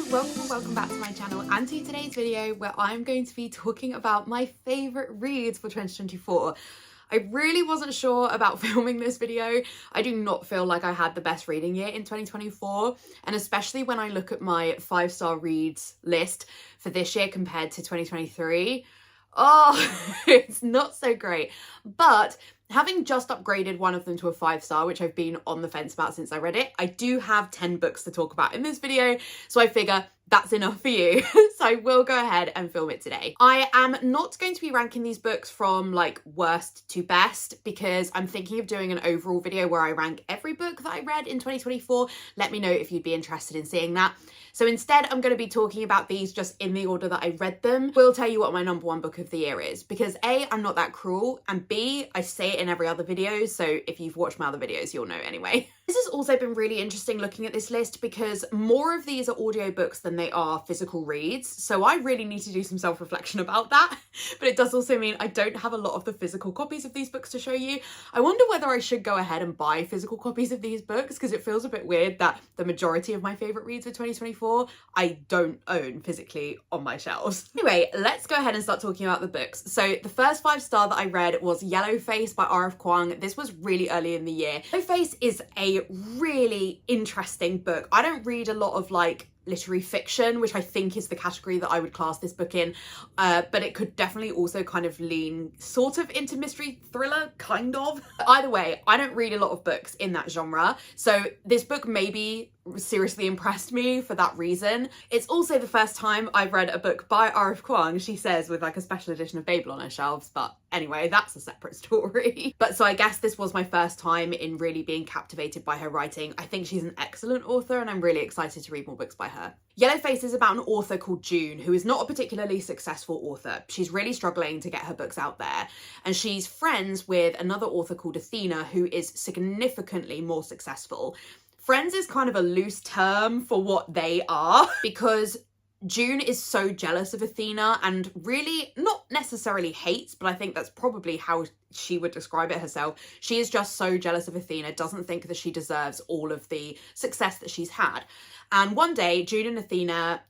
welcome back to my channel and to today's video where I'm going to be talking about my favourite reads for 2024. I really wasn't sure about filming this video. I do not feel like I had the best reading year in 2024, and especially when I look at my 5-star reads list for this year compared to 2023, it's not so great. But having just upgraded one of them to a 5-star, which I've been on the fence about since I read it, I do have 10 books to talk about in this video, so I figure that's enough for you. So I will go ahead and film it today. I am not going to be ranking these books from like worst to best because I'm thinking of doing an overall video where I rank every book that I read in 2024. Let me know if you'd be interested in seeing that. So instead, I'm going to be talking about these just in the order that I read them. We'll tell you what my #1 book of the year is because A, I'm not that cruel, and B, I say it in every other video, so if you've watched my other videos, you'll know anyway. This has also been really interesting looking at this list because more of these are audiobooks than they are physical reads, so I really need to do some self-reflection about that. But it does also mean I don't have a lot of the physical copies of these books to show you. I wonder whether I should go ahead and buy physical copies of these books because it feels a bit weird that the majority of my favourite reads of 2024 I don't own physically on my shelves. Anyway, let's go ahead and start talking about the books. So the first 5-star that I read was Yellowface by R.F. Kuang. This was really early in the year. Yellowface is a really interesting book. I don't read a lot of like literary fiction, which I think is the category that I would class this book in, but it could definitely also kind of lean sort of into mystery thriller, kind of. Either way, I don't read a lot of books in that genre, so this book maybe seriously impressed me for that reason. It's also the first time I've read a book by R.F. Kuang, she says, with like a special edition of Babel on her shelves, but anyway, that's a separate story. But so I guess this was my first time in really being captivated by her writing. I think she's an excellent author and I'm really excited to read more books by her. Yellowface is about an author called June, who is not a particularly successful author. She's really struggling to get her books out there, and she's friends with another author called Athena, who is significantly more successful. Friends is kind of a loose term for what they are because June is so jealous of Athena and really not necessarily hates, but I think that's probably how she would describe it herself. She is just so jealous of Athena, doesn't think that she deserves all of the success that she's had. And one day, June and Athena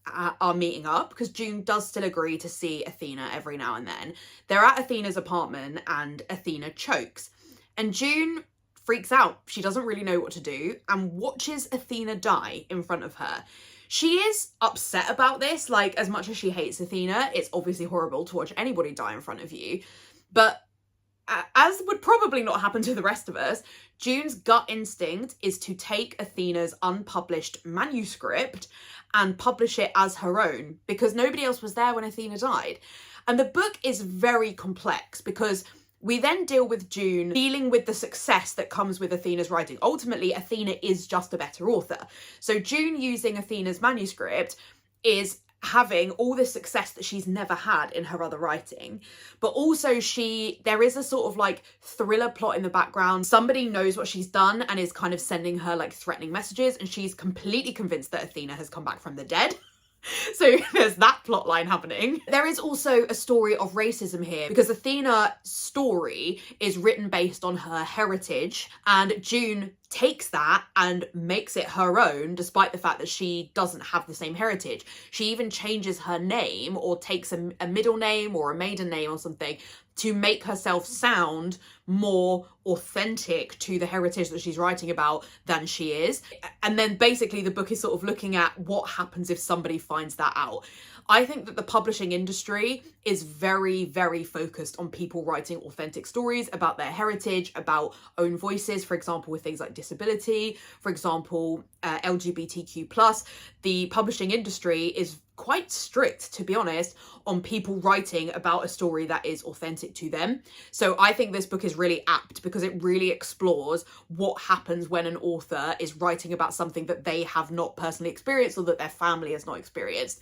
are meeting up because June does still agree to see Athena every now and then. They're at Athena's apartment and Athena chokes. And June freaks out. She doesn't really know what to do and watches Athena die in front of her. She is upset about this. Like, as much as she hates Athena, it's obviously horrible to watch anybody die in front of you. But as would probably not happen to the rest of us, June's gut instinct is to take Athena's unpublished manuscript and publish it as her own because nobody else was there when Athena died. And the book is very complex because we then deal with June dealing with the success that comes with Athena's writing. Ultimately, Athena is just a better author. So June using Athena's manuscript is having all the success that she's never had in her other writing. But also there is a sort of like thriller plot in the background. Somebody knows what she's done and is kind of sending her like threatening messages, and she's completely convinced that Athena has come back from the dead. So there's that plot line happening. There is also a story of racism here because Athena's story is written based on her heritage, and June takes that and makes it her own despite the fact that she doesn't have the same heritage. She even changes her name or takes a middle name or a maiden name or something to make herself sound more authentic to the heritage that she's writing about than she is. And then basically the book is sort of looking at what happens if somebody finds that out. I think that the publishing industry is very, very focused on people writing authentic stories about their heritage, about own voices, for example, with things like disability, for example, LGBTQ+. The publishing industry is quite strict, to be honest, on people writing about a story that is authentic to them. So I think this book is really apt because it really explores what happens when an author is writing about something that they have not personally experienced or that their family has not experienced.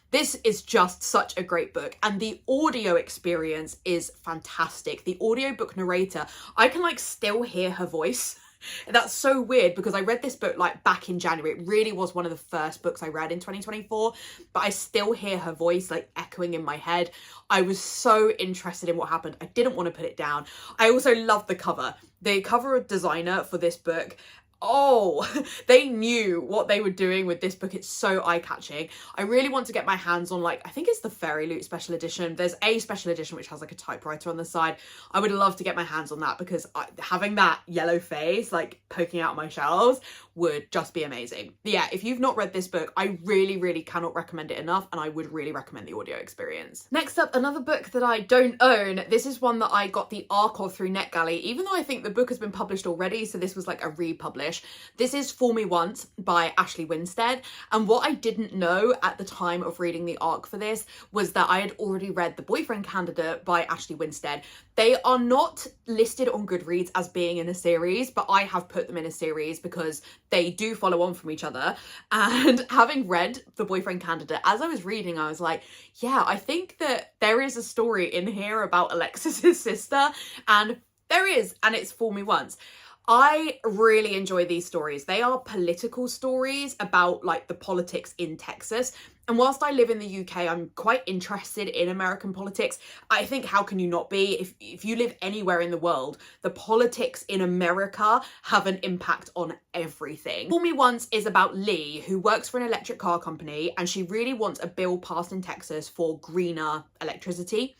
This is just such a great book, and the audio experience is fantastic. The audiobook narrator, I can like still hear her voice. That's so weird because I read this book like back in January. It really was one of the first books I read in 2024, but I still hear her voice like echoing in my head. I was so interested in what happened. I didn't want to put it down. I also love the cover. The cover designer for this book, oh, they knew what they were doing with this book. It's so eye-catching. I really want to get my hands on, like, I think it's the Fairy Loot special edition. There's a special edition which has like a typewriter on the side. I would love to get my hands on that because having that yellow face like poking out my shelves would just be amazing. But yeah, if you've not read this book, I really cannot recommend it enough, and I would really recommend the audio experience. Next up, another book that I don't own. This is one that I got the arc of through NetGalley, even though I think the book has been published already, so this was like a republish. This is Fool Me Once by Ashley Winstead, and what I didn't know at the time of reading the arc for this was that I had already read The Boyfriend Candidate by Ashley Winstead. They are not listed on Goodreads as being in a series, but I have put them in a series because they do follow on from each other. And having read The Boyfriend Candidate, as I was reading, I was like, yeah, I think that there is a story in here about Alexis's sister, and there is, and it's Fool Me Once. I really enjoy these stories. They are political stories about like the politics in Texas. And whilst I live in the UK, I'm quite interested in American politics. I think how can you not be? If you live anywhere in the world, the politics in America have an impact on everything. Fool Me Once is about Lee, who works for an electric car company, and she really wants a bill passed in Texas for greener electricity.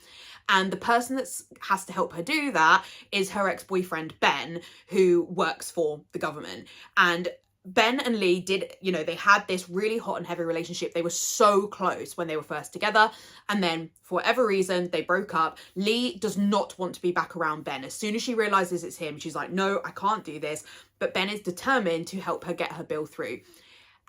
And the person that has to help her do that is her ex-boyfriend, Ben, who works for the government. And Ben and Lee did, you know, they had this really hot and heavy relationship. They were so close when they were first together. And then for whatever reason, they broke up. Lee does not want to be back around Ben. As soon as she realizes it's him, she's like, no, I can't do this. But Ben is determined to help her get her bill through.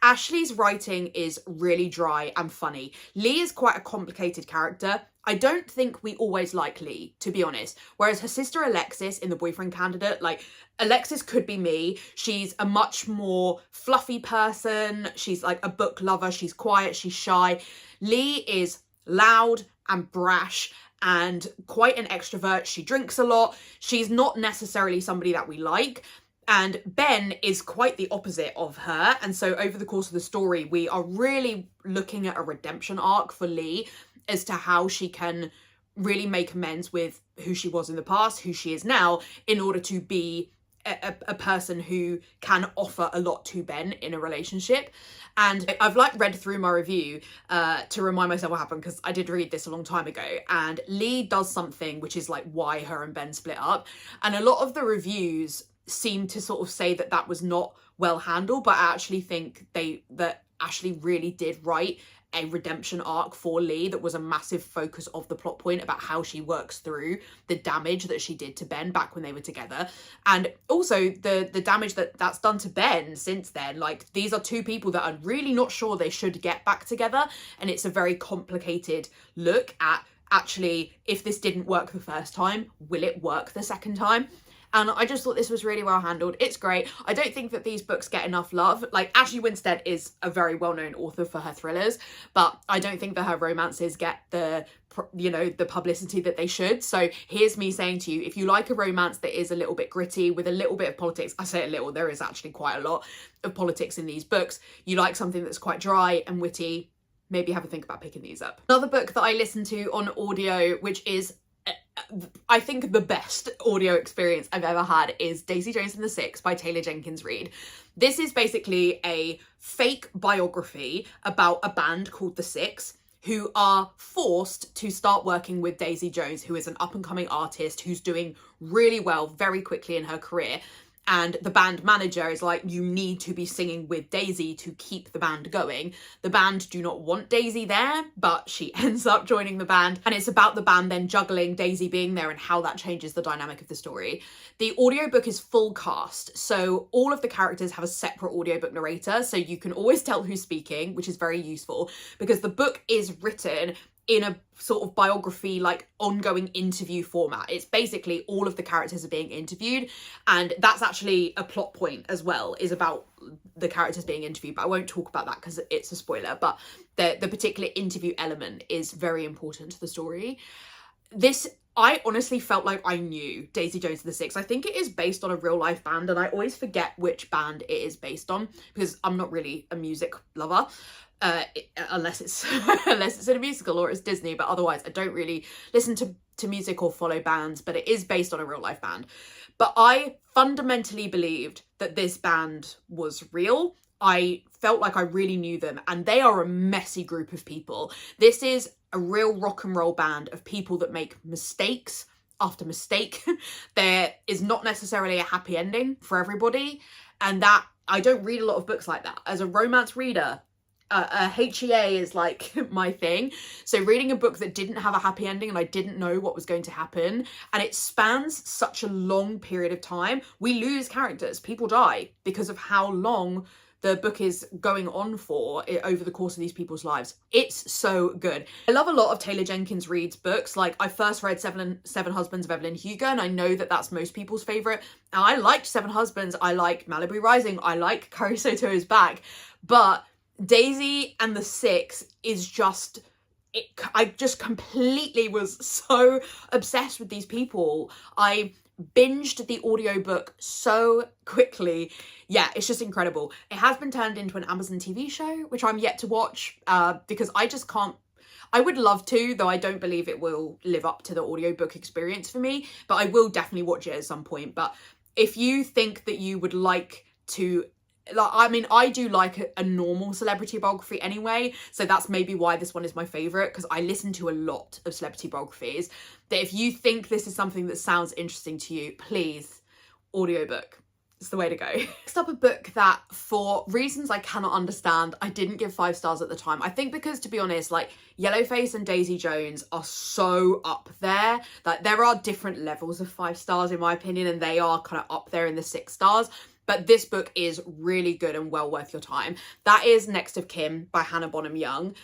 Ashley's writing is really dry and funny. Lee is quite a complicated character. I don't think we always like Lee, to be honest. Whereas her sister Alexis in The Boyfriend Candidate, like, Alexis could be me. She's a much more fluffy person. She's like a book lover. She's quiet. She's shy. Lee is loud and brash and quite an extrovert. She drinks a lot. She's not necessarily somebody that we like. And Ben is quite the opposite of her. And so over the course of the story, we are really looking at a redemption arc for Lee as to how she can really make amends with who she was in the past, who she is now, in order to be a person who can offer a lot to Ben in a relationship. And I've like read through my review to remind myself what happened, because I did read this a long time ago, and Lee does something which is like why her and Ben split up. And a lot of the reviews seem to sort of say that that was not well handled, but I actually think that Ashley really did write a redemption arc for Lee that was a massive focus of the plot point about how she works through the damage that she did to Ben back when they were together, and also the damage that's done to Ben since then. Like, these are two people that are really not sure they should get back together, and it's a very complicated look at, actually, if this didn't work the first time, will it work the second time? And I just thought this was really well handled. It's great. I don't think that these books get enough love. Like, Ashley Winstead is a very well-known author for her thrillers, but I don't think that her romances get the, you know, the publicity that they should. So here's me saying to you, if you like a romance that is a little bit gritty with a little bit of politics, I say a little, there is actually quite a lot of politics in these books. You like something that's quite dry and witty, maybe have a think about picking these up. Another book that I listened to on audio, which is I think the best audio experience I've ever had, is Daisy Jones and the Six by Taylor Jenkins Reid. This is basically a fake biography about a band called the Six, who are forced to start working with Daisy Jones, who is an up-and-coming artist who's doing really well very quickly in her career. And the band manager is like, you need to be singing with Daisy to keep the band going. The band do not want Daisy there, but she ends up joining the band. And it's about the band then juggling Daisy being there and how that changes the dynamic of the story. The audiobook is full cast, so all of the characters have a separate audiobook narrator, so you can always tell who's speaking, which is very useful, because the book is written in a sort of biography, like ongoing interview format. It's basically all of the characters are being interviewed, and that's actually a plot point as well, is about the characters being interviewed, but I won't talk about that because it's a spoiler. But the particular interview element is very important to the story. I honestly felt like I knew Daisy Jones and the Six. I think it is based on a real life band, and I always forget which band it is based on because I'm not really a music lover. unless it's unless it's in a musical or it's Disney, but otherwise I don't really listen to music or follow bands, but it is based on a real life band. But I fundamentally believed that this band was real. I felt like I really knew them, and they are a messy group of people. This is a real rock and roll band of people that make mistakes after mistake. There is not necessarily a happy ending for everybody, and that I don't read a lot of books like that. As a romance reader, a HEA is like my thing. So reading a book that didn't have a happy ending and I didn't know what was going to happen, and it spans such a long period of time, we lose characters, people die because of how long the book is going on for over the course of these people's lives. It's so good. I love a lot of Taylor Jenkins Reid's books. Like, I first read Seven Husbands of Evelyn Hugo, and I know that that's most people's favourite. And I liked Seven Husbands, I like Malibu Rising, I like Kari Soto's Back, but Daisy and the Six is just... I just completely was so obsessed with these people. I binged the audiobook so quickly. Yeah, it's just incredible. It has been turned into an Amazon TV show, which I'm yet to watch because I just can't. I would love to, though I don't believe it will live up to the audiobook experience for me, but I will definitely watch it at some point. But if you think that you would like to... Like, I mean, I do like a normal celebrity biography anyway, so that's maybe why this one is my favourite, because I listen to a lot of celebrity biographies. That if you think this is something that sounds interesting to you, please, audiobook. It's the way to go. Next up, a book that, for reasons I cannot understand, I didn't give 5 stars at the time. I think because, to be honest, like, Yellowface and Daisy Jones are so up there. Like, there are different levels of 5 stars in my opinion, and they are kind of up there in the 6 stars. But this book is really good and well worth your time. That is Next of Kin by Hannah Bonham Young.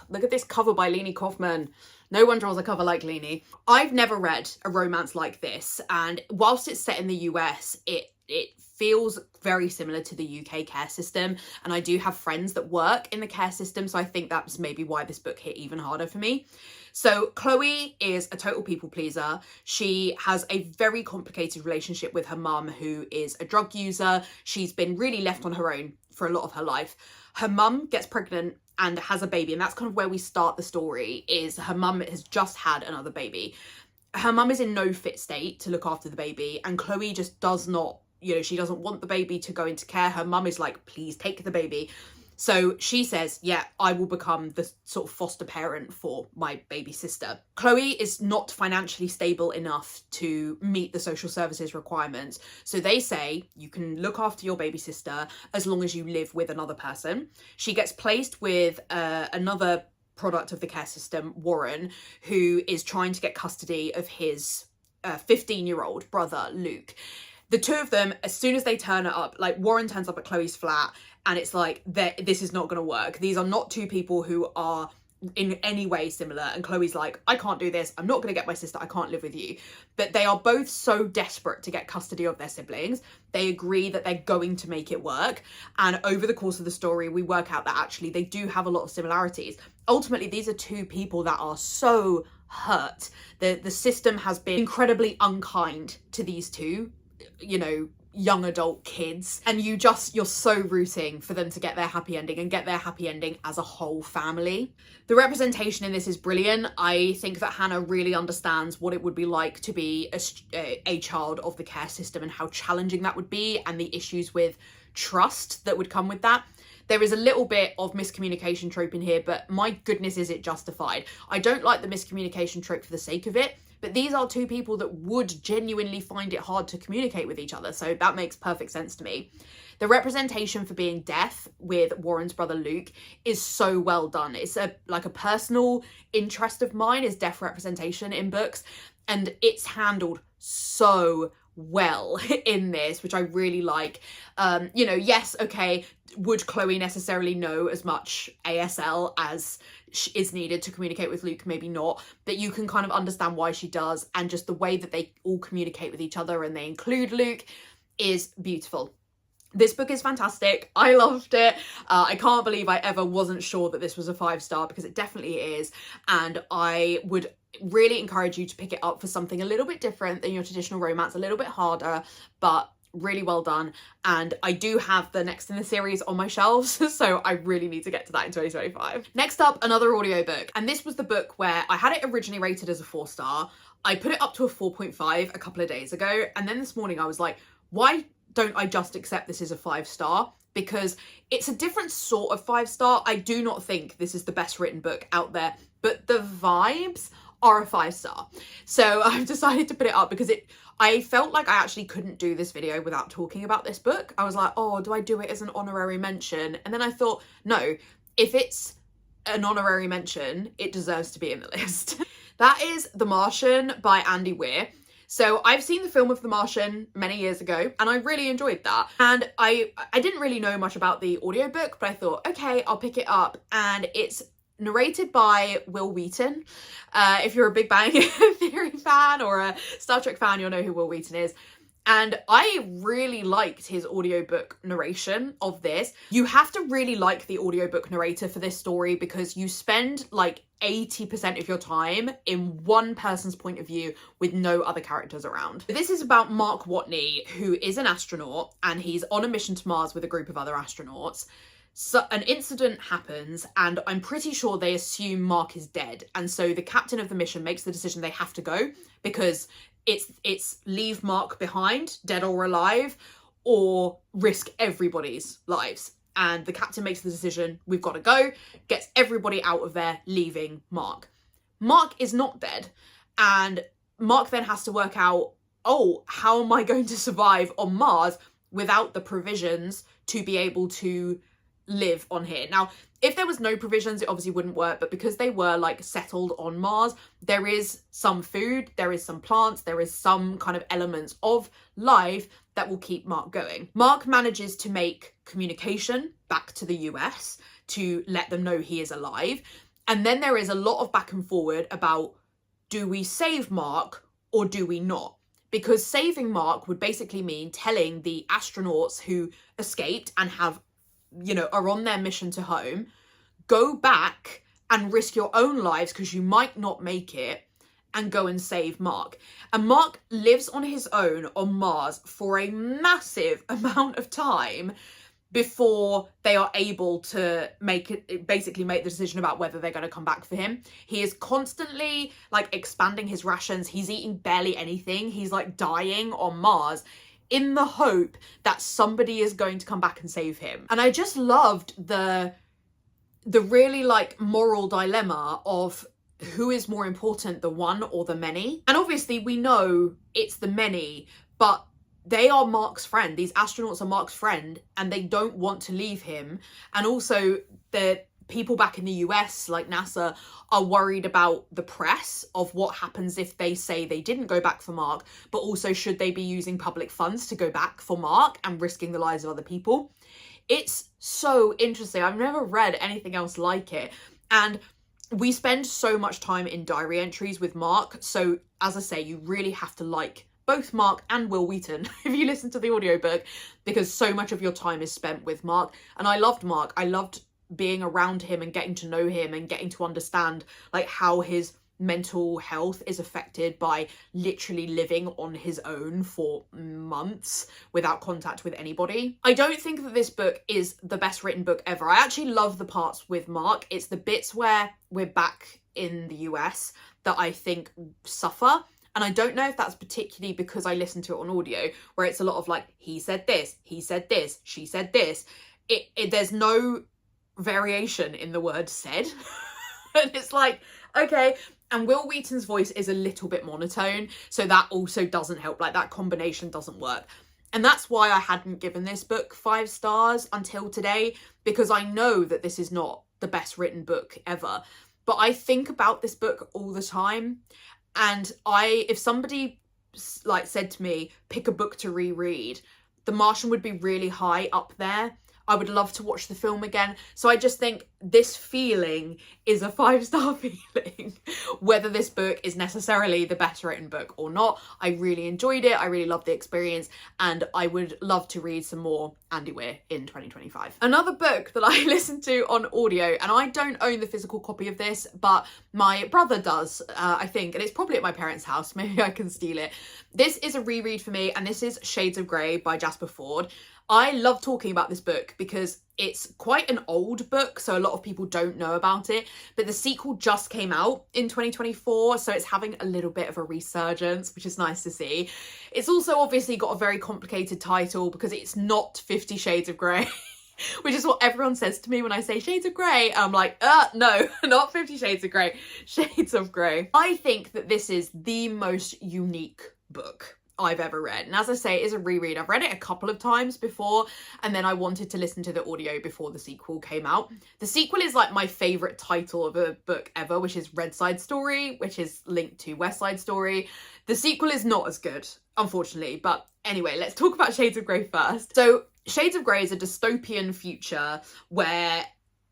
Look at this cover by Leanie Kaufman. No one draws a cover like Leanie. I've never read a romance like this, and whilst it's set in the US, it feels very similar to the UK care system, and I do have friends that work in the care system, so I think that's maybe why this book hit even harder for me. So Chloe is a total people pleaser. She has a very complicated relationship with her mum, who is a drug user. She's been really left on her own for a lot of her life. Her mum gets pregnant and has a baby, and that's kind of where we start the story, is her mum has just had another baby. Her mum is in no fit state to look after the baby, and Chloe just does not, you know, she doesn't want the baby to go into care. Her mum is like, please take the baby. So she says, yeah, I will become the sort of foster parent for my baby sister. Chloe is not financially stable enough to meet the social services requirements. So they say you can look after your baby sister as long as you live with another person. She gets placed with another product of the care system, Warren, who is trying to get custody of his 15-year-old brother, Luke. The two of them, as soon as they turn it up, like Warren turns up at Chloe's flat, and it's like, this is not going to work. These are not two people who are in any way similar. And Chloe's like, I can't do this. I'm not going to get my sister. I can't live with you. But they are both so desperate to get custody of their siblings. They agree that they're going to make it work. And over the course of the story, we work out that actually they do have a lot of similarities. Ultimately, these are two people that are so hurt. The system has been incredibly unkind to these two, you know, young adult kids, and you're so rooting for them to get their happy ending and get their happy ending as a whole family. The representation in this is brilliant. I think that Hannah really understands what it would be like to be a child of the care system and how challenging that would be, and the issues with trust that would come with that. There is a little bit of miscommunication trope in here, but my goodness, is it justified. I don't like the miscommunication trope for the sake of it, but these are two people that would genuinely find it hard to communicate with each other, so that makes perfect sense to me. The representation for being deaf with Warren's brother Luke is so well done. It's like a personal interest of mine, is deaf representation in books, and it's handled so well in this, which I really like. You know, yes, okay, would Chloe necessarily know as much ASL as is needed to communicate with Luke? Maybe not, but you can kind of understand why she does, and just the way that they all communicate with each other and they include Luke is beautiful. This book is fantastic. I loved it. I can't believe I ever wasn't sure that this was a 5-star, because it definitely is, and I would really encourage you to pick it up for something a little bit different than your traditional romance, a little bit harder, but Really well done. And I do have the next in the series on my shelves, so I really need to get to that in 2025. Next up, another audiobook. And this was the book where I had it originally rated as a 4-star. I put it up to a 4.5 a couple of days ago. And then this morning I was like, why don't I just accept this as a 5-star? Because it's a different sort of 5-star. I do not think this is the best written book out there, but the vibes are a 5-star. So I've decided to put it up because I felt like I actually couldn't do this video without talking about this book. I was like, oh, do I do it as an honorary mention? And then I thought, no, if it's an honorary mention, it deserves to be in the list. That is The Martian by Andy Weir. So I've seen the film of The Martian many years ago and I really enjoyed that. And I didn't really know much about the audiobook, but I thought, okay, I'll pick it up. And it's narrated by Will Wheaton. If you're a Big Bang Theory fan or a Star Trek fan, you'll know who Will Wheaton is. And I really liked his audiobook narration of this. You have to really like the audiobook narrator for this story because you spend like 80% of your time in one person's point of view with no other characters around. This is about Mark Watney, who is an astronaut and he's on a mission to Mars with a group of other astronauts. So an incident happens and I'm pretty sure they assume Mark is dead. And so the captain of the mission makes the decision they have to go because it's leave Mark behind, dead or alive, or risk everybody's lives. And the captain makes the decision, we've got to go, gets everybody out of there, leaving Mark. Mark is not dead. And Mark then has to work out, oh, how am I going to survive on Mars without the provisions to be able to live on here? Now, if there was no provisions, it obviously wouldn't work, but because they were like settled on Mars, there is some food, there is some plants, there is some kind of elements of life that will keep Mark going. Mark manages to make communication back to the US to let them know he is alive. And then there is a lot of back and forward about, do we save Mark or do we not? Because saving Mark would basically mean telling the astronauts who escaped and have, you know, are on their mission to home, go back and risk your own lives because you might not make it and go and save Mark. And Mark lives on his own on Mars for a massive amount of time before they are able to basically make the decision about whether they're going to come back for him. He is constantly like expanding his rations. He's eating barely anything. He's like dying on Mars in the hope that somebody is going to come back and save him. And I just loved the really like moral dilemma of who is more important, the one or the many. And obviously we know it's the many, but they are Mark's friend. These astronauts are Mark's friend and they don't want to leave him. And also the people back in the US, like NASA, are worried about the press of what happens if they say they didn't go back for Mark, but also should they be using public funds to go back for Mark and risking the lives of other people? It's so interesting. I've never read anything else like it. And we spend so much time in diary entries with Mark. So as I say, you really have to like both Mark and Will Wheaton if you listen to the audiobook, because so much of your time is spent with Mark. And I loved Mark. I loved being around him and getting to know him and getting to understand like how his mental health is affected by literally living on his own for months without contact with anybody. I don't think that this book is the best written book ever. I actually love the parts with Mark. It's the bits where we're back in the US that I think suffer. And I don't know if that's particularly because I listened to it on audio, where it's a lot of like, he said this, she said this. There's no variation in the word said. And it's like, okay. And Will Wheaton's voice is a little bit monotone, so that also doesn't help. Like, that combination doesn't work. And that's why I hadn't given this book 5 stars until today, because I know that this is not the best written book ever. But I think about this book all the time. And if somebody like said to me, pick a book to reread, The Martian would be really high up there. I would love to watch the film again. So I just think this feeling is a 5-star feeling. Whether this book is necessarily the best written book or not, I really enjoyed it. I really loved the experience, and I would love to read some more Andy Weir in 2025. Another book that I listened to on audio, and I don't own the physical copy of this, but my brother does, I think, and it's probably at my parents' house. Maybe I can steal it. This is a reread for me, and this is Shades of Grey by Jasper Fforde. I love talking about this book because it's quite an old book, so a lot of people don't know about it, but the sequel just came out in 2024, so it's having a little bit of a resurgence, which is nice to see. It's also obviously got a very complicated title because it's not 50 Shades of Grey, which is what everyone says to me when I say Shades of Grey. I'm like, no, not 50 Shades of Grey, Shades of Grey. I think that this is the most unique book I've ever read, and as I say, it is a reread. I've read it a couple of times before, and then I wanted to listen to the audio before the sequel came out. The sequel is like my favourite title of a book ever, which is Red Side Story, which is linked to West Side Story. The sequel is not as good, unfortunately, but anyway, let's talk about Shades of Grey first. So Shades of Grey is a dystopian future where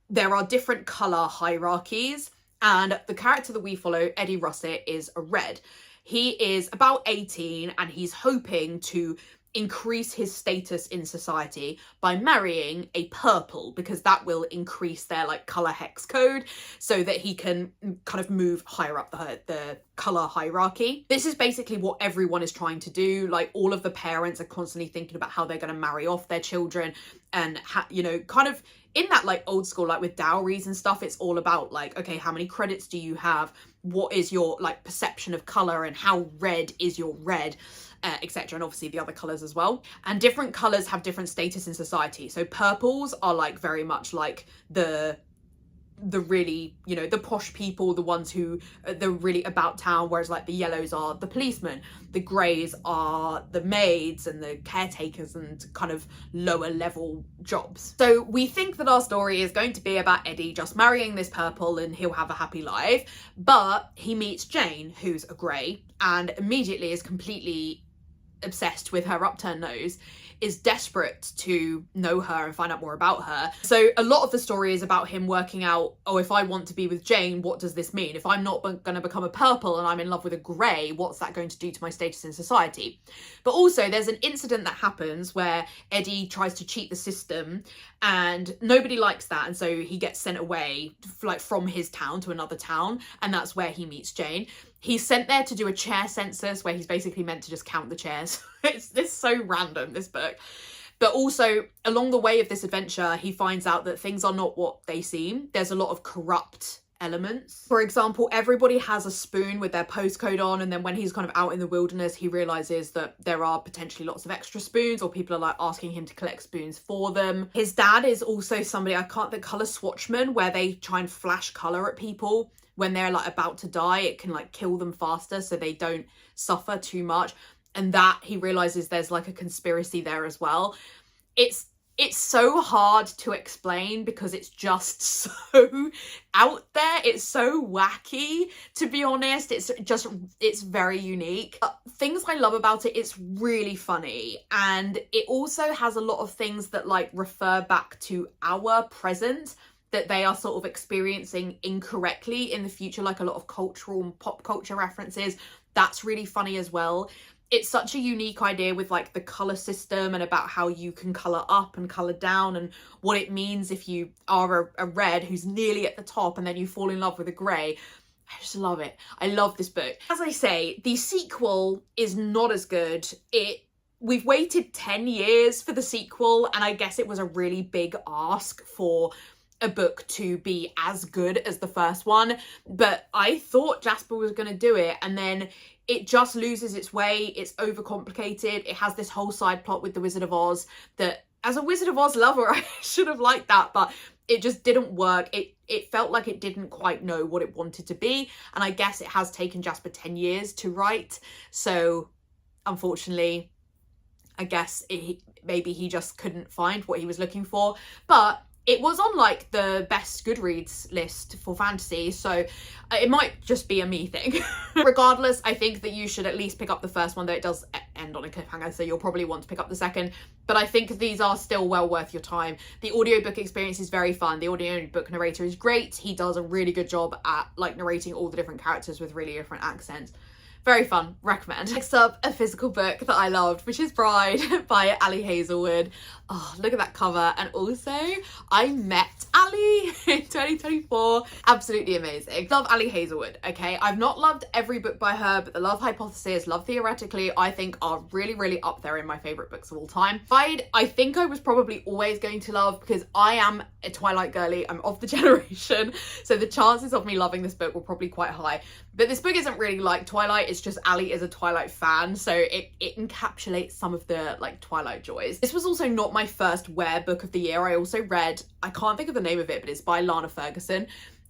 there are different colour hierarchies, and the character that we follow, Eddie Russet, is a red. He is about 18 and he's hoping to increase his status in society by marrying a purple, because that will increase their like colour hex code so that he can kind of move higher up the colour hierarchy. This is basically what everyone is trying to do. Like, all of the parents are constantly thinking about how they're going to marry off their children, and you know, kind of in that like old school, like with dowries and stuff, it's all about like, okay, how many credits do you have? What is your like perception of colour, and how red is your red, etc. And obviously the other colours as well. And different colours have different status in society. So purples are like very much like the really, you know, the posh people, the ones who they're really about town, whereas like the yellows are the policemen, the greys are the maids and the caretakers and kind of lower level jobs. So we think that our story is going to be about Eddie just marrying this purple and he'll have a happy life, but he meets Jane, who's a grey, and immediately is completely obsessed with her upturned nose, is desperate to know her and find out more about her. So a lot of the story is about him working out, oh, if I want to be with Jane, what does this mean? If I'm not going to become a purple and I'm in love with a grey, what's that going to do to my status in society? But also there's an incident that happens where Eddie tries to cheat the system and nobody likes that, and so he gets sent away like from his town to another town, and that's where he meets Jane. He's sent there to do a chair census where he's basically meant to just count the chairs. It's so random, this book. But also, along the way of this adventure, he finds out that things are not what they seem. There's a lot of corrupt elements. For example, everybody has a spoon with their postcode on, and then when he's kind of out in the wilderness, he realizes that there are potentially lots of extra spoons, or people are like asking him to collect spoons for them. His dad is also somebody, the colour swatchman, where they try and flash colour at people when they're like about to die. It can like kill them faster so they don't suffer too much. And that he realizes there's like a conspiracy there as well. It's so hard to explain because it's just so out there. It's so wacky, to be honest. It's very unique. Things I love about it, it's really funny. And it also has a lot of things that like refer back to our present, that they are sort of experiencing incorrectly in the future, like a lot of cultural and pop culture references. That's really funny as well. It's such a unique idea with like the colour system and about how you can colour up and colour down, and what it means if you are a red who's nearly at the top and then you fall in love with a grey. I just love it. I love this book. As I say, the sequel is not as good. We've waited 10 years for the sequel, and I guess it was a really big ask for a book to be as good as the first one, but I thought Jasper was going to do it, and then it just loses its way. It's overcomplicated. It has this whole side plot with the Wizard of Oz that, as a Wizard of Oz lover, I should have liked that, but it just didn't work. It felt like it didn't quite know what it wanted to be, and I guess it has taken Jasper 10 years to write, so unfortunately, I guess maybe he just couldn't find what he was looking for. But it was on like the best Goodreads list for fantasy, so it might just be a me thing. Regardless, I think that you should at least pick up the first one, though it does end on a cliffhanger, so you'll probably want to pick up the second. But I think these are still well worth your time. The audiobook experience is very fun. The audiobook narrator is great. He does a really good job at like narrating all the different characters with really different accents. Very fun, recommend. Next up, a physical book that I loved, which is Bride by Ali Hazelwood. Oh, look at that cover. And also, I met Ali in 2024. Absolutely amazing. Love Ali Hazelwood, okay? I've not loved every book by her, but The Love Hypothesis, Love Theoretically, I think are really, really up there in my favourite books of all time. Bride, I think I was probably always going to love, because I am a Twilight girly. I'm of the generation. So the chances of me loving this book were probably quite high. But this book isn't really like Twilight. It's just Ali is a Twilight fan, so it encapsulates some of the like Twilight joys. This was also not my first Where book of the year. I also read, I can't think of the name of it, but it's by Lana Ferguson,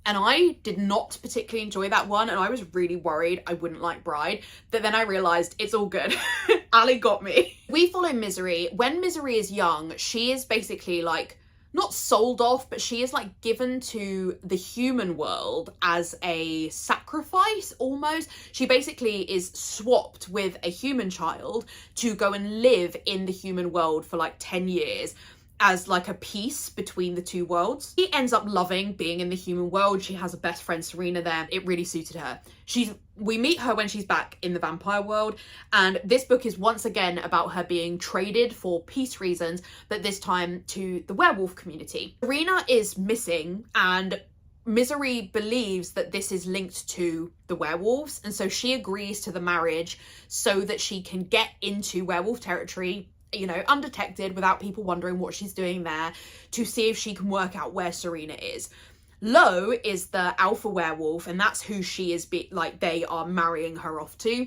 and I did not particularly enjoy that one, and I was really worried I wouldn't like Bride, but then I realised it's all good. Ali got me. We follow Misery. When Misery is young, she is basically like not sold off, but she is like given to the human world as a sacrifice almost. She basically is swapped with a human child to go and live in the human world for like 10 years as like a peace between the two worlds. She ends up loving being in the human world. She has a best friend, Serena, there. It really suited her. We meet her when she's back in the vampire world, and this book is once again about her being traded for peace reasons, but this time to the werewolf community. Serena is missing, and Misery believes that this is linked to the werewolves, and so she agrees to the marriage so that she can get into werewolf territory, you know, undetected, without people wondering what she's doing there, to see if she can work out where Serena is. Lo is the alpha werewolf, and that's who she is, they are marrying her off to.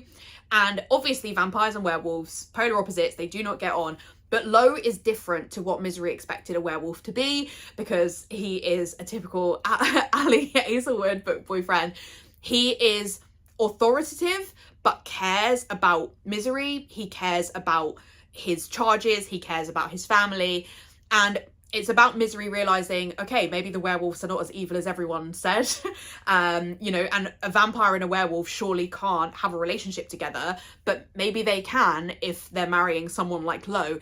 And obviously vampires and werewolves, polar opposites, they do not get on. But Lo is different to what Misery expected a werewolf to be, because he is a typical Ali Hazelwood book boyfriend. He is authoritative, but cares about Misery. He cares about his charges, he cares about his family, and it's about Misery realizing, okay, maybe the werewolves are not as evil as everyone said. You know, and a vampire and a werewolf surely can't have a relationship together, but maybe they can if they're marrying someone like Lo.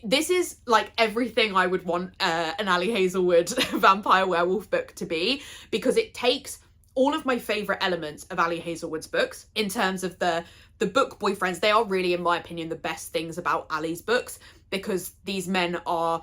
This is like everything I would want an Ali Hazelwood vampire werewolf book to be, because it takes all of my favourite elements of Ali Hazelwood's books in terms of the book boyfriends. They are really, in my opinion, the best things about Ali's books, because these men are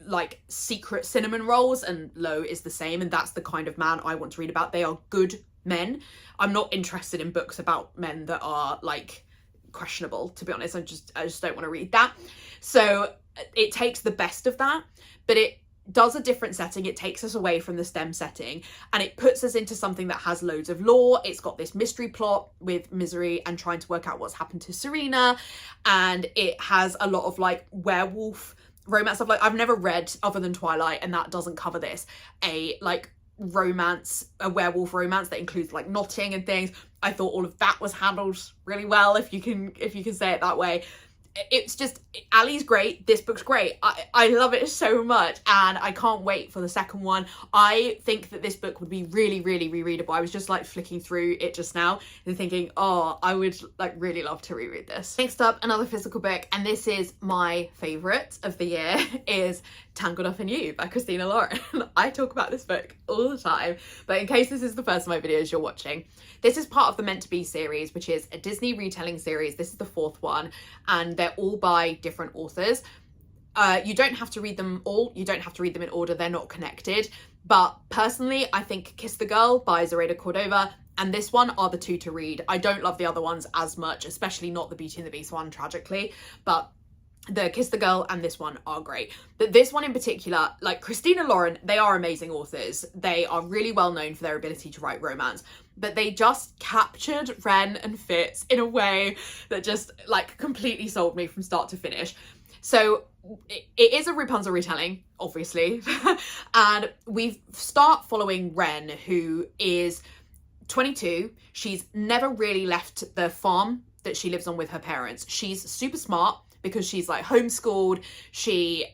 like secret cinnamon rolls, and Lo is the same, and that's the kind of man I want to read about. They are good men. I'm not interested in books about men that are like questionable, to be honest. I just don't want to read that. So it takes the best of that, but it does a different setting. It takes us away from the STEM setting, and it puts us into something that has loads of lore. It's got this mystery plot with Misery and trying to work out what's happened to Serena, and it has a lot of like werewolf romance stuff. Like, I've never read, other than Twilight, and that doesn't cover this, a like romance, a werewolf romance that includes like knotting and things. I thought all of that was handled really well, if you can say it that way. It's just, Ali's great, this book's great. I love it so much, and I can't wait for the second one. I think that this book would be really, really rereadable. I was just like flicking through it just now and thinking, oh, I would like really love to reread this. Next up, another physical book, and this is my favourite of the year, is Tangled Up In You by Christina Lauren. I talk about this book all the time, but in case this is the first of my videos you're watching, this is part of the Meant to Be series, which is a Disney retelling series. This is the fourth one, and they're all by different authors. You don't have to read them all. You don't have to read them in order. They're not connected. But personally, I think Kiss the Girl by Zoraida Cordova and this one are the two to read. I don't love the other ones as much, especially not the Beauty and the Beast one, tragically. But the Kiss the Girl and this one are great. But this one in particular, like Christina Lauren, they are amazing authors. They are really well known for their ability to write romance, but they just captured Ren and Fitz in a way that just like completely sold me from start to finish. So it is a Rapunzel retelling, obviously. And we start following Ren, who is 22. She's never really left the farm that she lives on with her parents. She's super smart, because she's like homeschooled, she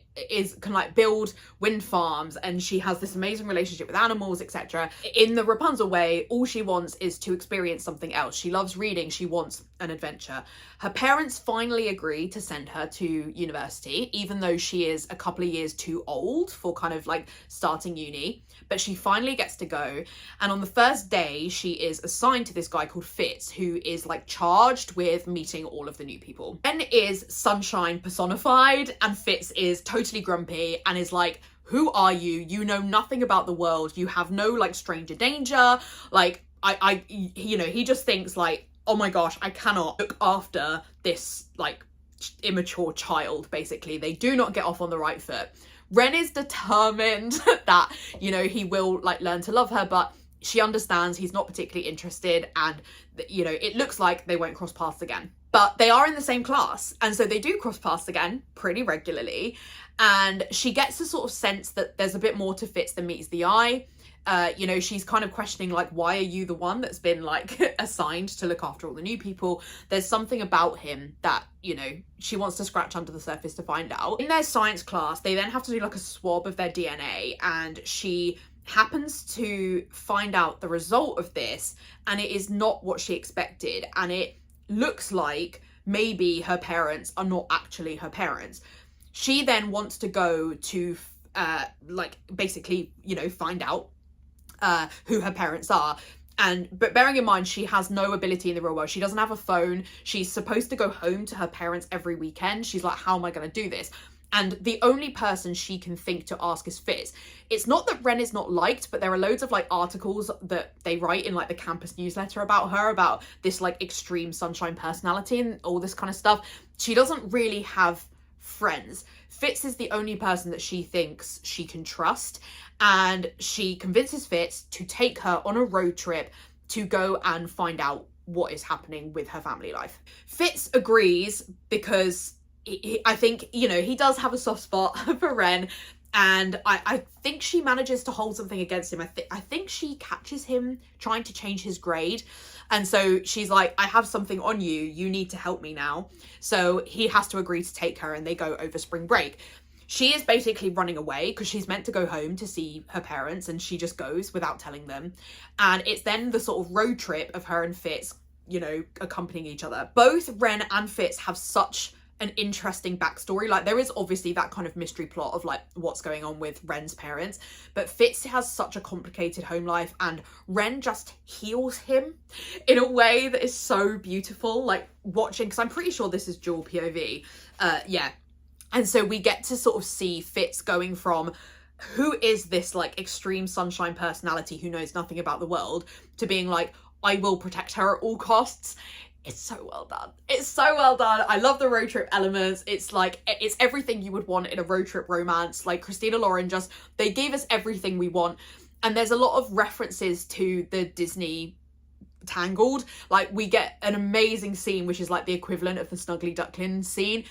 can like build wind farms, and she has this amazing relationship with animals, etc. In the Rapunzel way, all she wants is to experience something else. She loves reading, she wants an adventure. Her parents finally agree to send her to university, even though she is a couple of years too old for kind of like starting uni, but she finally gets to go. And on the first day, she is assigned to this guy called Fitz, who is like charged with meeting all of the new people. Ren is sunshine personified, and Fitz is totally grumpy and is like, who are you? You know nothing about the world. You have no like stranger danger. Like you know, he just thinks like, oh my gosh, I cannot look after this like immature child, basically. They do not get off on the right foot. Ren is determined that, you know, he will like learn to love her, but she understands he's not particularly interested, and you know, it looks like they won't cross paths again. But they are in the same class, and so they do cross paths again pretty regularly, and she gets a sort of sense that there's a bit more to Fitz than meets the eye. You know, she's kind of questioning like, why are you the one that's been like assigned to look after all the new people? There's something about him that, you know, she wants to scratch under the surface to find out. In their science class, they then have to do like a swab of their DNA, and she happens to find out the result of this, and it is not what she expected, and it looks like maybe her parents are not actually her parents. She then wants to go to like basically, you know, find out who her parents are. But bearing in mind, she has no ability in the real world. She doesn't have a phone. She's supposed to go home to her parents every weekend. She's like, how am I going to do this? And the only person she can think to ask is Fitz. It's not that Ren is not liked, but there are loads of like articles that they write in like the campus newsletter about her, about this like extreme sunshine personality and all this kind of stuff. She doesn't really have friends. Fitz is the only person that she thinks she can trust, and she convinces Fitz to take her on a road trip to go and find out what is happening with her family life. Fitz agrees because I think, you know, he does have a soft spot for Ren, and I think she manages to hold something against him. I think she catches him trying to change his grade, and so she's like, I have something on you, you need to help me now. So he has to agree to take her, and they go over spring break. She is basically running away because she's meant to go home to see her parents, and she just goes without telling them. And it's then the sort of road trip of her and Fitz, you know, accompanying each other. Both Ren and Fitz have such an interesting backstory. Like, there is obviously that kind of mystery plot of like what's going on with Ren's parents, but Fitz has such a complicated home life, and Ren just heals him in a way that is so beautiful. Like watching, because I'm pretty sure this is dual POV. Yeah. And so we get to sort of see Fitz going from who is this like extreme sunshine personality who knows nothing about the world to being like, I will protect her at all costs. It's so well done. It's so well done. I love the road trip elements. It's like, it's everything you would want in a road trip romance. Like Christina Lauren just, they gave us everything we want. And there's a lot of references to the Disney Tangled. Like we get an amazing scene, which is like the equivalent of the Snuggly Duckling scene.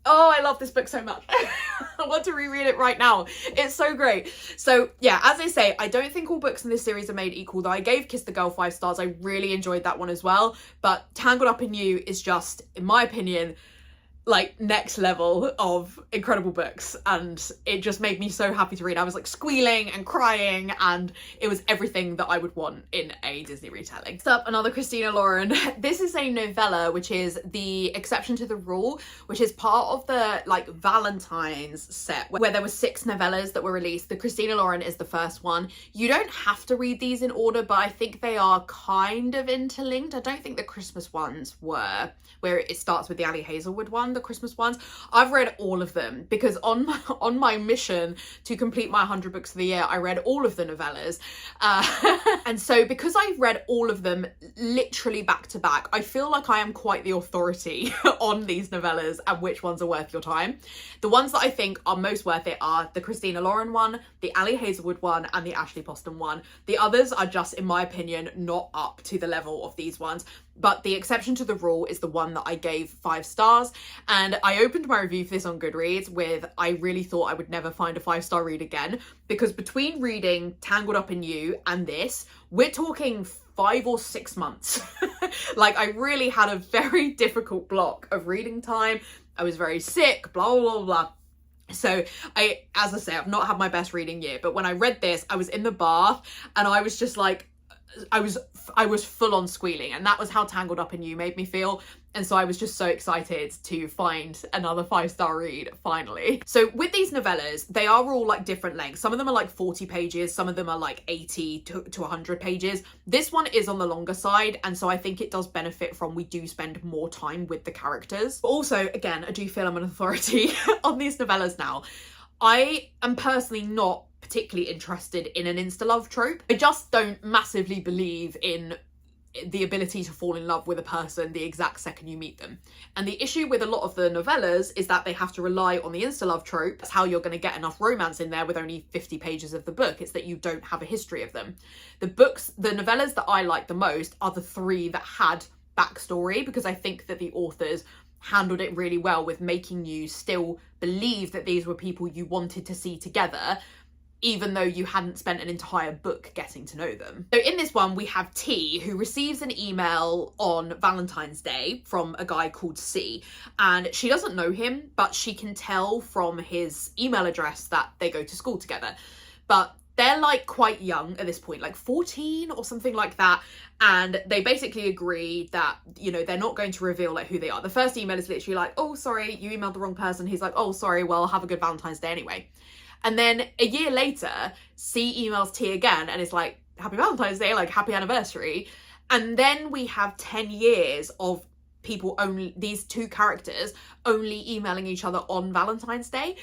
Oh, I love this book so much. I want to reread it right now. It's so great. So yeah, as I say, I don't think all books in this series are made equal, though I gave Kiss the Girl 5 stars. I really enjoyed that one as well. But Tangled Up In You is just, in my opinion, like next level of incredible books, and it just made me so happy to read. I was like squealing and crying, and it was everything that I would want in a Disney retelling. Next up, another Christina Lauren. This is a novella, which is the exception to the rule, which is part of the like Valentine's set where there were 6 novellas that were released. The Christina Lauren is the first one. You don't have to read these in order, but I think they are kind of interlinked. I don't think the Christmas ones were, where it starts with the Ali Hazelwood one, the Christmas ones. I've read all of them because on my mission to complete my 100 books of the year, I read all of the novellas. And so because I've read all of them literally back to back, I feel like I am quite the authority on these novellas and which ones are worth your time. The ones that I think are most worth it are the Christina Lauren one, the Ali Hazelwood one, and the Ashley Poston one. The others are just, in my opinion, not up to the level of these ones. But the exception to the rule is the one that I gave 5 stars. And I opened my review for this on Goodreads with, I really thought I would never find a 5-star read again, because between reading Tangled Up In You and this, we're talking 5 or 6 months. Like I really had a very difficult block of reading time. I was very sick, blah, blah, blah, blah. So as I say, I've not had my best reading year, but when I read this, I was in the bath and I was just like, I was full on squealing, and that was how Tangled Up In You made me feel. And so I was just so excited to find another 5-star read finally. So with these novellas, they are all like different lengths. Some of them are like 40 pages, some of them are like 80 to 100 pages. This one is on the longer side, and so I think it does benefit from we do spend more time with the characters. But also, again, I do feel I'm an authority on these novellas now. I am personally not particularly interested in an insta-love trope. I just don't massively believe in the ability to fall in love with a person the exact second you meet them. And the issue with a lot of the novellas is that they have to rely on the insta-love trope. That's how you're going to get enough romance in there with only 50 pages of the book. It's that you don't have a history of them. The novellas that I like the most are the 3 that had backstory, because I think that the authors handled it really well with making you still believe that these were people you wanted to see together, even though you hadn't spent an entire book getting to know them. So in this one, we have T, who receives an email on Valentine's Day from a guy called C, and she doesn't know him, but she can tell from his email address that they go to school together. But they're like quite young at this point, like 14 or something like that. And they basically agree that, you know, they're not going to reveal like who they are. The first email is literally like, oh, sorry, you emailed the wrong person. He's like, oh, sorry, well, have a good Valentine's Day anyway. And then a year later, C emails T again and is like, happy Valentine's Day, like happy anniversary. And then we have 10 years of these 2 characters only emailing each other on Valentine's Day.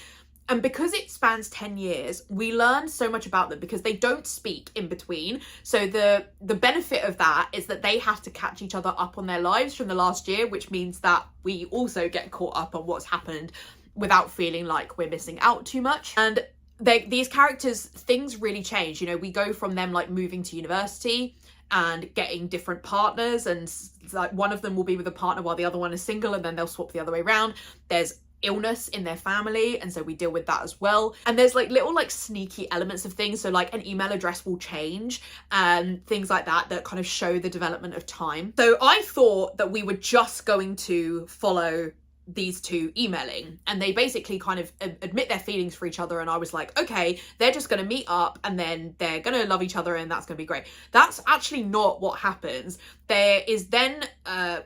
And because it spans 10 years, we learn so much about them because they don't speak in between. So the benefit of that is that they have to catch each other up on their lives from the last year, which means that we also get caught up on what's happened without feeling like we're missing out too much. And these characters, things really change. You know, we go from them like moving to university and getting different partners, and like one of them will be with a partner while the other one is single, and then they'll swap the other way around. There's illness in their family, and so we deal with that as well. And there's like little like sneaky elements of things, so like an email address will change and things like that kind of show the development of time. So I thought that we were just going to follow these 2 emailing, and they basically kind of admit their feelings for each other, and I was like, okay, they're just going to meet up and then they're going to love each other and that's going to be great. That's actually not what happens. There is then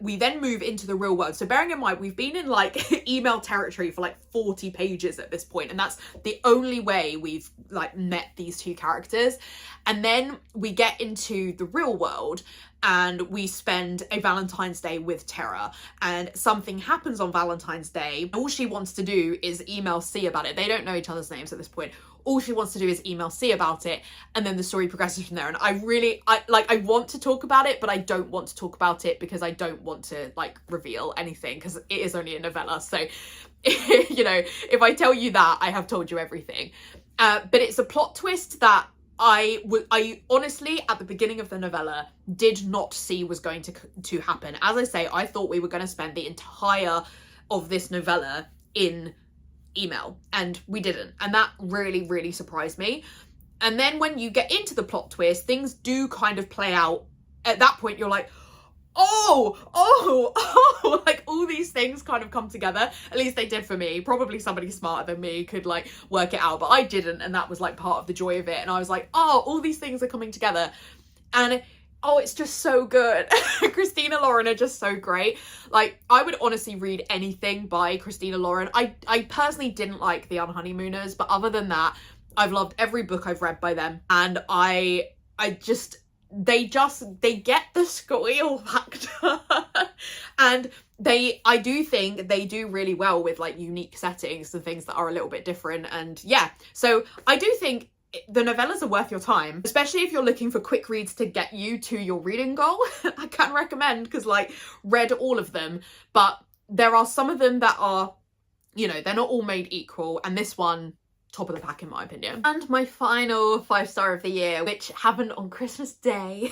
we then move into the real world. So bearing in mind, we've been in like email territory for like 40 pages at this point, and that's the only way we've like met these 2 characters. And then we get into the real world and we spend a Valentine's Day with Tara, and something happens on Valentine's Day. All she wants to do is email C about it. They don't know each other's names at this point. All she wants to do is email C about it, and then the story progresses from there. And I want to talk about it, but I don't want to talk about it because I don't want to like reveal anything, because it is only a novella. So, you know, if I tell you that, I have told you everything. But it's a plot twist that I honestly, at the beginning of the novella, did not see was going to happen. As I say, I thought we were going to spend the entire of this novella in email, and we didn't. And that really, really surprised me. And then when you get into the plot twist, things do kind of play out. At that point, you're like, oh, like all these things kind of come together. At least they did for me. Probably somebody smarter than me could like work it out, but I didn't, and that was like part of the joy of it. And I was like, oh, all these things are coming together, and oh, it's just so good. Christina Lauren are just so great. Like, I would honestly read anything by Christina Lauren. I personally didn't like The Unhoneymooners, but other than that, I've loved every book I've read by them, and they get the squeal factor. And I do think they do really well with like unique settings and things that are a little bit different. And yeah, so I do think the novellas are worth your time, especially if you're looking for quick reads to get you to your reading goal. I can recommend, because like read all of them, but there are some of them that are, you know, they're not all made equal, and this one, top of the pack in my opinion. And my final 5-star of the year, which happened on Christmas Day,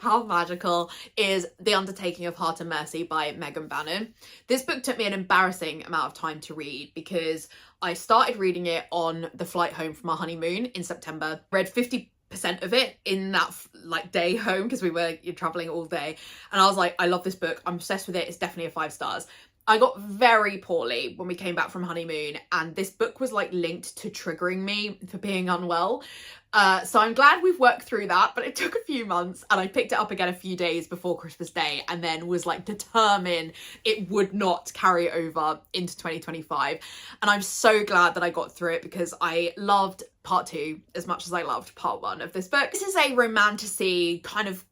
how magical, is The Undertaking of Hart and Mercy by Megan Bannon. This book took me an embarrassing amount of time to read because I started reading it on the flight home from our honeymoon in September, read 50% of it in that like day home because we were traveling all day, and I was like, I love this book, I'm obsessed with it, it's definitely a 5 stars. I got very poorly when we came back from honeymoon, and this book was like linked to triggering me for being unwell. So I'm glad we've worked through that, but it took a few months, and I picked it up again a few days before Christmas Day, and then was like determined it would not carry over into 2025. And I'm so glad that I got through it, because I loved part 2 as much as I loved part 1 of this book. This is a romantasy, kind of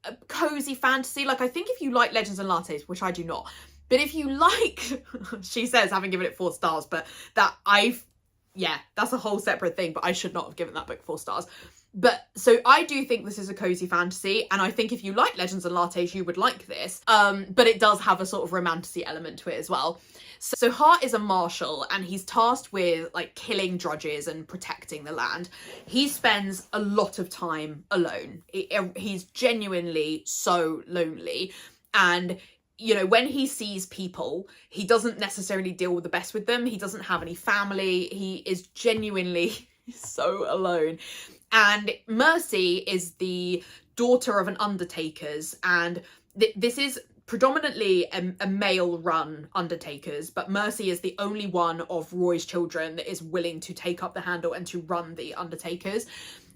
a cozy fantasy. Like, I think if you like Legends and Lattes, which I do not, but if you like, she says, having given it 4 stars, but yeah, that's a whole separate thing, but I should not have given that book 4 stars. But so I do think this is a cozy fantasy, and I think if you like Legends and Lattes, you would like this. But it does have a sort of romantasy element to it as well. So Hart is a marshal, and he's tasked with like killing drudges and protecting the land. He spends a lot of time alone. He's genuinely so lonely, and you know, when he sees people, he doesn't necessarily deal with the best with them. He doesn't have any family. He is genuinely so alone. And Mercy is the daughter of an Undertaker's, and this is predominantly a male-run Undertaker's, but Mercy is the only one of Roy's children that is willing to take up the handle and to run the Undertaker's.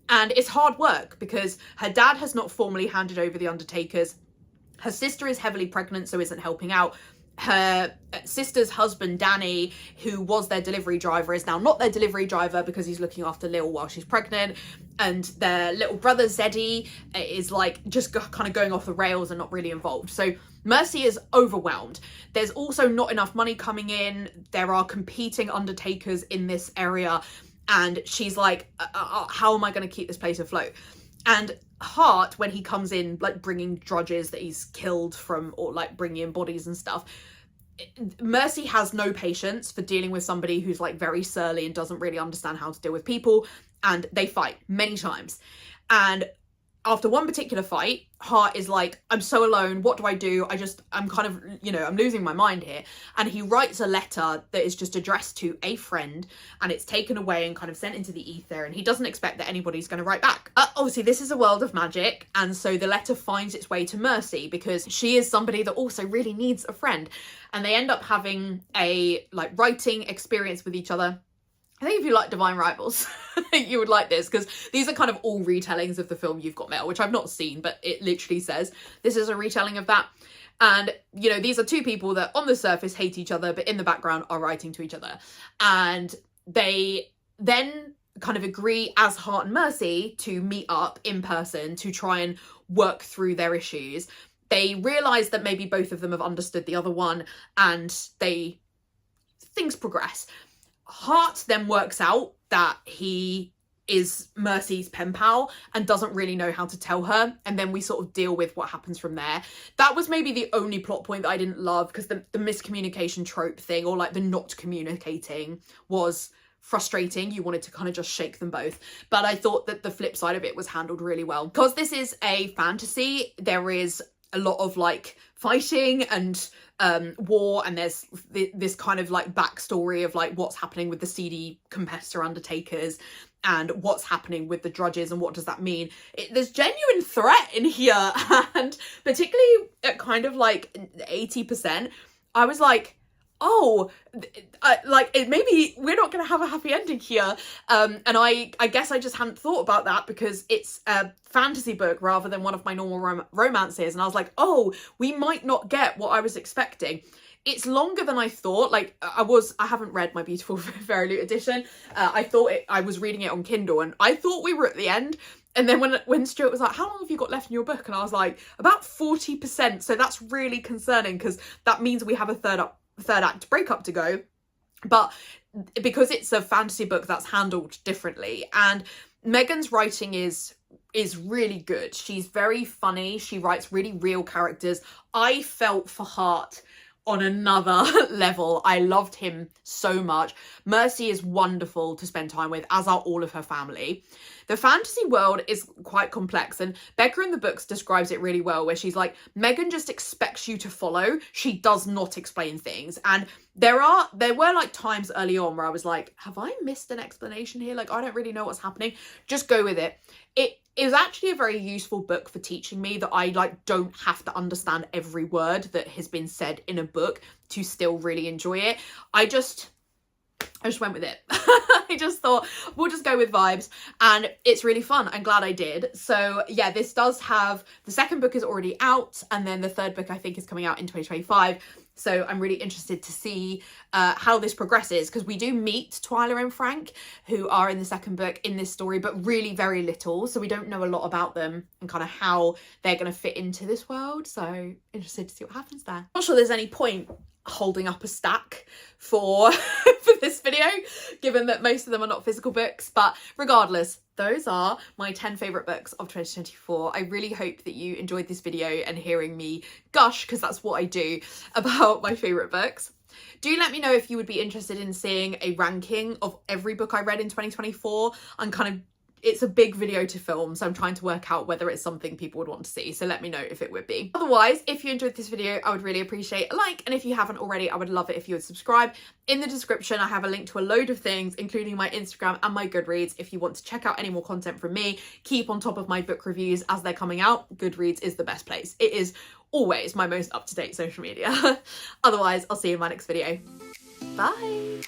And it's hard work, because her dad has not formally handed over the Undertaker's. Her sister is heavily pregnant, so isn't helping out. Her sister's husband, Danny, who was their delivery driver, is now not their delivery driver because he's looking after Lil while she's pregnant. And their little brother, Zeddy, is like just kind of going off the rails and not really involved. So Mercy is overwhelmed. There's also not enough money coming in. There are competing Undertakers in this area. And she's like, how am I going to keep this place afloat? And Hart, when he comes in, like bringing drudges that he's killed from, or like bringing in bodies and stuff, Mercy has no patience for dealing with somebody who's like very surly and doesn't really understand how to deal with people, and they fight many times. And after one particular fight, Hart is like, I'm so alone, what do I do? I'm kind of, you know, I'm losing my mind here. And he writes a letter that is just addressed to a friend, and it's taken away and kind of sent into the ether, and he doesn't expect that anybody's going to write back. Obviously, this is a world of magic, and so the letter finds its way to Mercy, because she is somebody that also really needs a friend. And they end up having a like writing experience with each other. I think if you like Divine Rivals, you would like this, because these are kind of all retellings of the film You've Got Mail, which I've not seen, but it literally says this is a retelling of that. And, you know, these are two people that on the surface hate each other, but in the background are writing to each other. And they then kind of agree as Hart and Mercy to meet up in person to try and work through their issues. They realise that maybe both of them have understood the other one, and things progress. Hart then works out that he is Mercy's pen pal and doesn't really know how to tell her, and then we sort of deal with what happens from there. That was maybe the only plot point that I didn't love, because the miscommunication trope thing, or like the not communicating, was frustrating. You wanted to kind of just shake them both. But I thought that the flip side of it was handled really well. Because this is a fantasy, there is a lot of like fighting and war, and there's this kind of like backstory of like what's happening with the seedy competitor Undertakers and what's happening with the drudges and what does that mean. There's genuine threat in here, and particularly at kind of like 80%, I was like, oh, maybe we're not going to have a happy ending here. And I guess I just hadn't thought about that, because it's a fantasy book rather than one of my normal romances. And I was like, oh, we might not get what I was expecting. It's longer than I thought. Like I haven't read My Beautiful Fairy Loot edition. I was reading it on Kindle, and I thought we were at the end. And then when Stuart was like, how long have you got left in your book? And I was like, about 40%. So that's really concerning, because that means we have a third act breakup to go. But because it's a fantasy book, that's handled differently. And Megan's writing is really good. She's very funny. She writes really real characters. I felt for Hart on another level. I loved him so much. Mercy is wonderful to spend time with, as are all of her family. The fantasy world is quite complex, and Becca in the books describes it really well, where she's like, Megan just expects you to follow. She does not explain things. And there were like times early on where I was like, have I missed an explanation here? Like, I don't really know what's happening. Just go with it. It is actually a very useful book for teaching me that I like don't have to understand every word that has been said in a book to still really enjoy it. I just went with it. I just thought, we'll just go with vibes, and it's really fun. I'm glad I did. So yeah, this does have, the second book is already out, and then the third book I think is coming out in 2025. So I'm really interested to see how this progresses, because we do meet Twyla and Frank, who are in the second book in this story, but really very little. So we don't know a lot about them and kind of how they're going to fit into this world. So interested to see what happens there. Not sure there's any point holding up a stack for for this video, given that most of them are not physical books, but regardless, those are my 10 favorite books of 2024. I really hope that you enjoyed this video and hearing me gush, because that's what I do, about my favorite books. Do let me know if you would be interested in seeing a ranking of every book I read in 2024. It's a big video to film, so I'm trying to work out whether it's something people would want to see. So let me know if it would be. Otherwise, if you enjoyed this video, I would really appreciate a like. And if you haven't already, I would love it if you would subscribe. In the description, I have a link to a load of things, including my Instagram and my Goodreads. If you want to check out any more content from me, keep on top of my book reviews as they're coming out. Goodreads is the best place. It is always my most up-to-date social media. Otherwise, I'll see you in my next video. Bye.